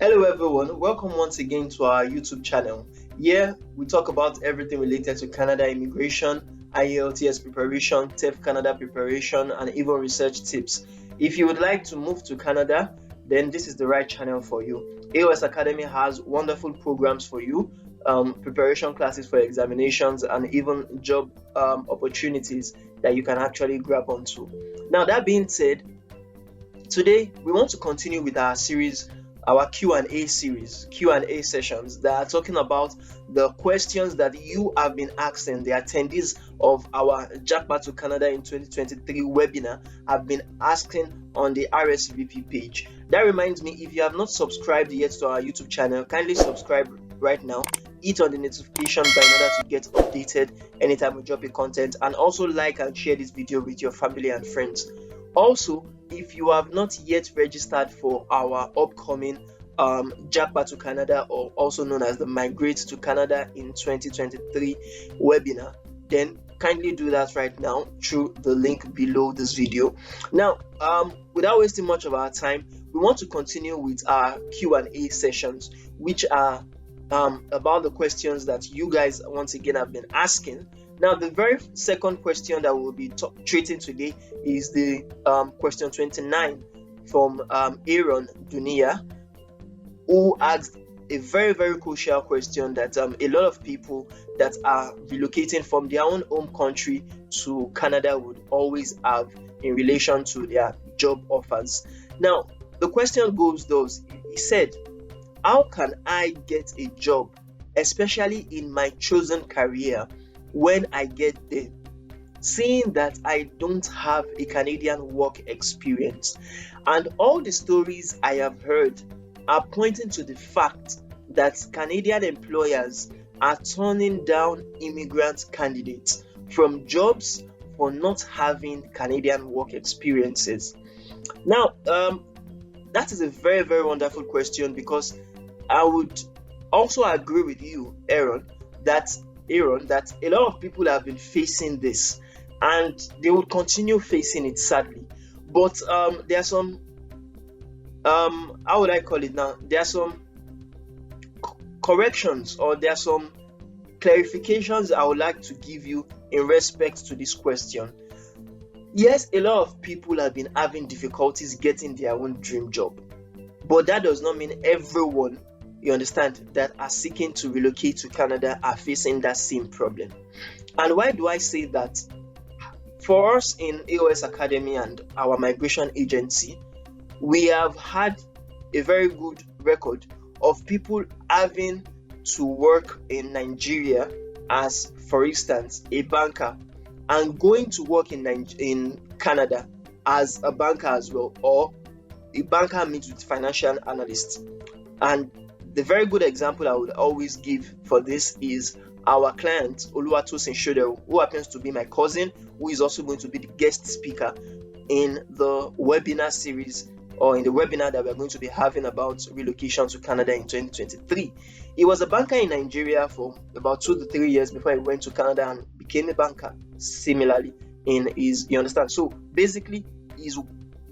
Hello everyone, welcome once again to our YouTube channel. Here we talk about everything related to Canada immigration, IELTS preparation, TEF Canada preparation, and even research tips. If you would like to move to Canada, then this is the right channel for you. A.O.S Academy has wonderful programs for you, preparation classes for examinations, and even job opportunities that you can actually grab onto. Now, that being said, today we want to continue with our series, our Q&A series, Q&A sessions that are talking about the questions that you have been asking. The attendees of our JAPA to Canada in 2023 webinar have been asking on the RSVP page. That reminds me, if you have not subscribed yet to our YouTube channel, kindly subscribe right now. Hit on the notification bell in order to get updated anytime we drop a content, and also like and share this video with your family and friends. Also, if you have not yet registered for our upcoming JAPA to Canada, or also known as the Migrate to Canada in 2023 webinar, then kindly do that right now through the link below this video. Now, without wasting much of our time, we want to continue with our Q&A sessions, which are about the questions that you guys once again have been asking. Now, the very second question that we'll be treating today is the question 29 from Aaron Dunia, who asked a very, very crucial question that a lot of people that are relocating from their own home country to Canada would always have in relation to their job offers. Now, the question goes thus. He said, how can I get a job, especially in my chosen career, when I get there, seeing that I don't have a Canadian work experience? And all the stories I have heard are pointing to the fact that Canadian employers are turning down immigrant candidates from jobs for not having Canadian work experiences. Now, that is a very, very wonderful question, because I would also agree with you, Aaron, that a lot of people have been facing this, and they will continue facing it, sadly. But there are some how would I call it now? There are some corrections, or there are some clarifications I would like to give you in respect to this question. Yes, a lot of people have been having difficulties getting their own dream job, but that does not mean everyone, you understand, that are seeking to relocate to Canada are facing that same problem. And why do I say that? For us in A.O.S Academy and our migration agency, we have had a very good record of people having to work in Nigeria as, for instance, a banker, and going to work in Canada as a banker as well, or a banker meets with financial analysts. And the very good example I would always give for this is our client Oluwatosin Shoderu, who happens to be my cousin, who is also going to be the guest speaker in the webinar series, or in the webinar that we're going to be having about relocation to Canada in 2023. He was a banker in Nigeria for about 2 to 3 years before he went to Canada and became a banker similarly in his, you understand. So basically, his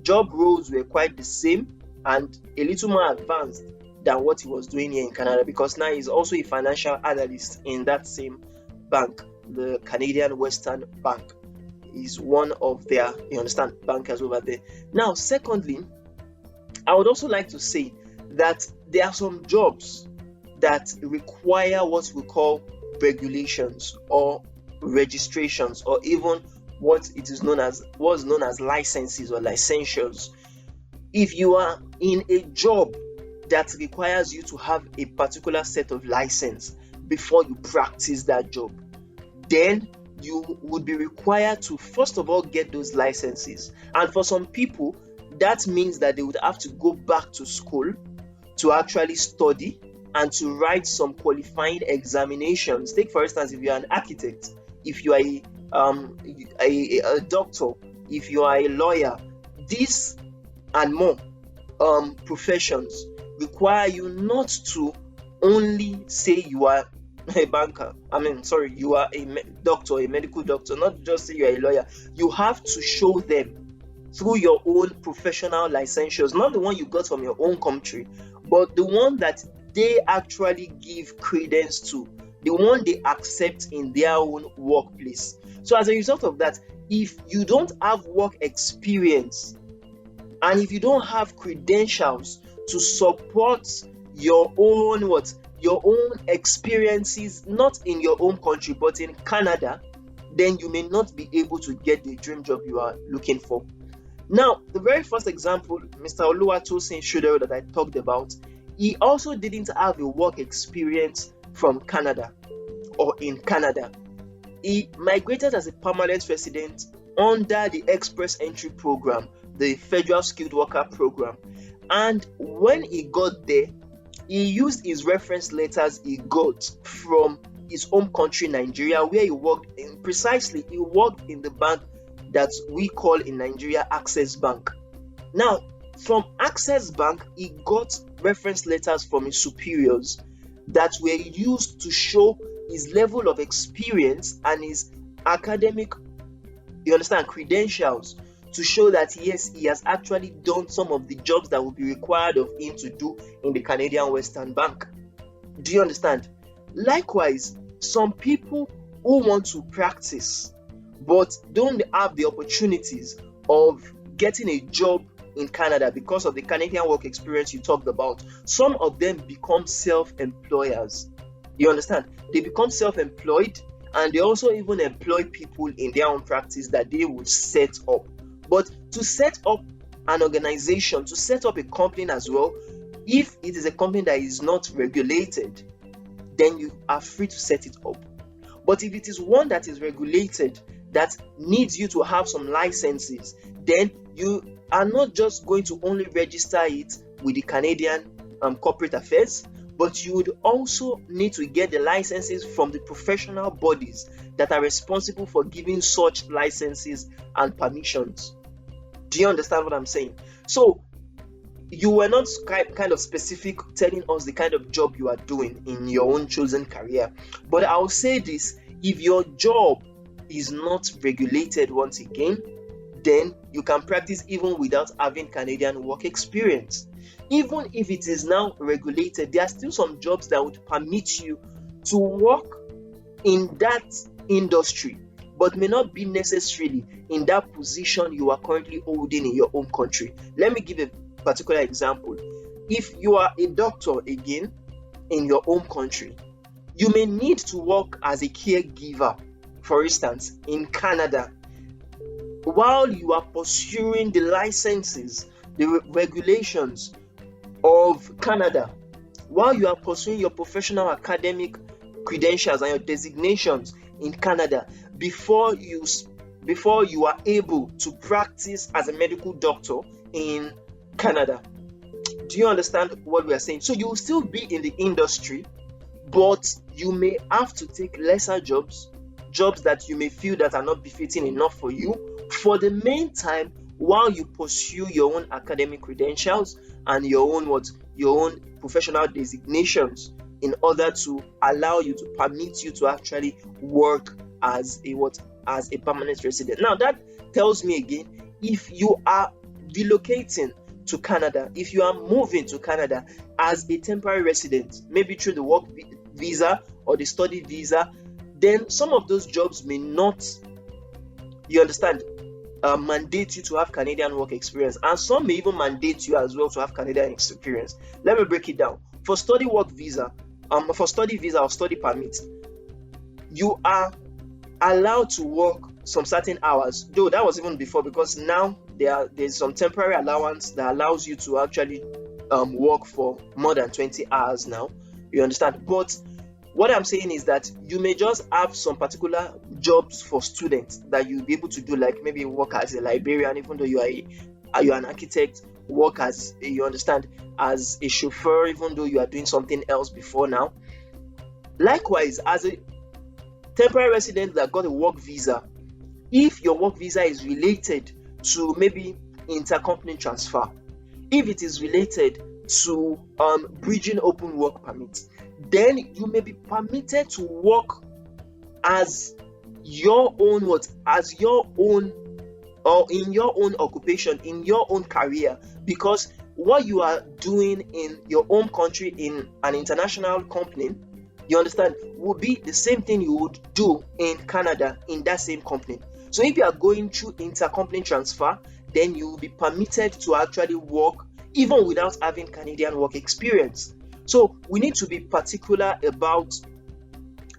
job roles were quite the same and a little more advanced than what he was doing here in Canada, because now he's also a financial analyst in that same bank, the Canadian Western Bank. He's one of their, you understand, bankers over there. Now, secondly, I would also like to say that there are some jobs that require what we call regulations or registrations, or even what's known as licenses or licensures. If you are in a job that requires you to have a particular set of license before you practice that job, then you would be required to first of all get those licenses. And for some people, that means that they would have to go back to school to actually study and to write some qualifying examinations. Take, for instance, if you are an architect, if you are a doctor, if you are a lawyer, this and more professions require you not to only say you are a banker. You are a doctor, a medical doctor, not just say you are a lawyer. You have to show them through your own professional licensures, not the one you got from your own country, but the one that they actually give credence to, the one they accept in their own workplace. So as a result of that, if you don't have work experience and if you don't have credentials to support your own your own experiences, not in your own country but in Canada, then you may not be able to get the dream job you are looking for. Now, the very first example, Mr. Oluwatosin Shoderu, that I talked about, he also didn't have a work experience from Canada or in Canada. He migrated as a permanent resident under the Express Entry Program, the Federal Skilled Worker Program. And when he got there, he used his reference letters he got from his home country, Nigeria, where he worked in. Precisely, he worked in the bank that we call in Nigeria Access Bank. Now, from Access Bank, he got reference letters from his superiors that were used to show his level of experience and his academic, credentials, to show that yes, he has actually done some of the jobs that will be required of him to do in the Canadian Western Bank. Do you understand? Likewise, some people who want to practice but don't have the opportunities of getting a job in Canada because of the Canadian work experience you talked about, some of them become self-employers. You understand? They become self-employed and they also even employ people in their own practice that they would set up. But to set up an organization, to set up a company as well, if it is a company that is not regulated, then you are free to set it up. But if it is one that is regulated, that needs you to have some licenses, then you are not just going to only register it with the Canadian Corporate Affairs, but you would also need to get the licenses from the professional bodies that are responsible for giving such licenses and permissions. Do you understand what I'm saying? So you were not kind of specific telling us the kind of job you are doing in your own chosen career. But I'll say this, if your job is not regulated once again, then you can practice even without having Canadian work experience. Even if it is now regulated, there are still some jobs that would permit you to work in that industry, but may not be necessarily in that position you are currently holding in your own country. Let me give a particular example. If you are a doctor again in your own country, you may need to work as a caregiver, for instance, in Canada, while you are pursuing the licenses, the regulations of Canada, while you are pursuing your professional academic credentials and your designations in Canada, before you are able to practice as a medical doctor in Canada. Do you understand what we are saying? So you will still be in the industry, but you may have to take lesser jobs that you may feel that are not befitting enough for you for the meantime, while you pursue your own academic credentials and your own professional designations, in order to allow you, to permit you to actually work as a permanent resident. Now that tells me again, if you are relocating to Canada, if you are moving to Canada as a temporary resident, maybe through the work visa or the study visa, then some of those jobs may not, mandate you to have Canadian work experience, and some may even mandate you as well to have Canadian experience. Let me break it down. For study visa or study permit, you are allowed to work some certain hours, though that was even before, because now there's some temporary allowance that allows you to actually work for more than 20 hours now. You understand? But what I'm saying is that you may just have some particular jobs for students that you'll be able to do, like maybe work as a librarian, even though you're an architect, work as as a chauffeur, even though you are doing something else before now. Likewise, as a temporary resident that got a work visa, if your work visa is related to maybe intercompany transfer, if it is related to bridging open work permit, then you may be permitted to work as your own or in your own occupation, in your own career, because what you are doing in your home country in an international company, you understand, would be the same thing you would do in Canada in that same company. So if you are going through intercompany transfer, then you will be permitted to actually work even without having Canadian work experience. So we need to be particular about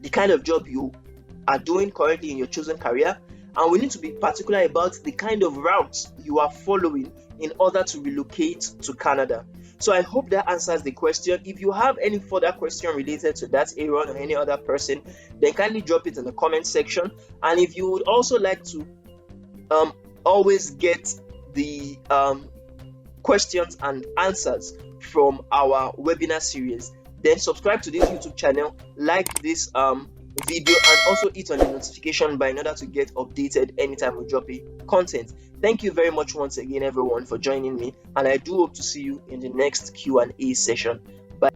the kind of job you are doing currently in your chosen career, and we need to be particular about the kind of routes you are following in order to relocate to Canada. So I hope that answers the question. If you have any further question related to that, Aaron, or any other person, then kindly drop it in the comment section. And if you would also like to always get the questions and answers from our webinar series, then subscribe to this YouTube channel, like this video, and also hit on the notification bell in order to get updated anytime we drop a content. Thank you very much once again, everyone, for joining me, and I do hope to see you in the next Q&A session. Bye.